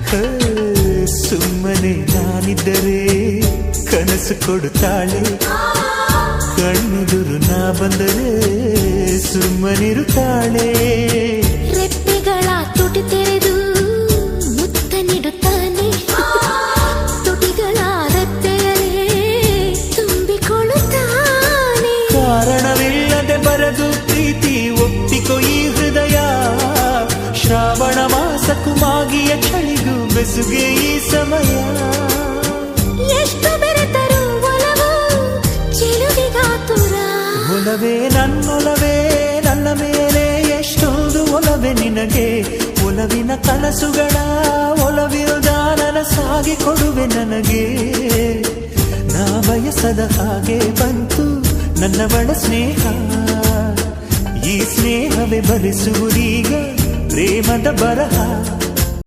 ಸುಮ್ಮನೆ ನಾನಿದ್ದರೆ ಕನಸು ಕೊಡುತ್ತಾಳೆ, ಕಣ್ಣೆದುರು ನಾ ಬಂದರೆ ಸುಮ್ಮನಿರುತ್ತಾಳೆ. ರೆಪ್ಪೆಗಳ ತುಟಿ ತೆರೆದು ಮುತ್ತ ನೀಡುತ್ತಾನೆ, ತುಟಿಗಳ ರೆಪ್ಪೆಯಲ್ಲೇ ತುಂಬಿಕೊಳ್ಳುತ್ತಾನೆ. ಕಾರಣವಿಲ್ಲದೆ ಬರದು ಪ್ರೀತಿ ಒಪ್ಪಿಕೊ ಈ ಹೃದಯ, ಶ್ರಾವಣ ಮಾಸಕ್ಕೂ ಮಾಗಿಯ ಚಳಿಗೂ ಬೆಸುಗೆ ಈ ಸಮಯ. ಎಷ್ಟು ಬೆರೆತರೂ ಒಲವು ಚೆಲುವಿಗಾತುರ, ಒಲವೇ ನನ್ನೊಲವೇ ನನ್ನ ಮೇಲೆ ಎಷ್ಟೊಂದು ಒಲವೇ ನಿನಗೆ. ಒಲವಿನ ಕನಸುಗಳ ಒಲವಿರುದ ನನಸಾಗಿ ಕೊಡುವೆ ನನಗೆ. ನಾ ಬಯಸದ ಹಾಗೆ ಬಂತು ನನ್ನವಳ ಸ್ನೇಹ, ಈ ಸ್ನೇಹವೇ ಭರಿಸುವುದೀಗ ಪ್ರೇಮದ ಬರಹ.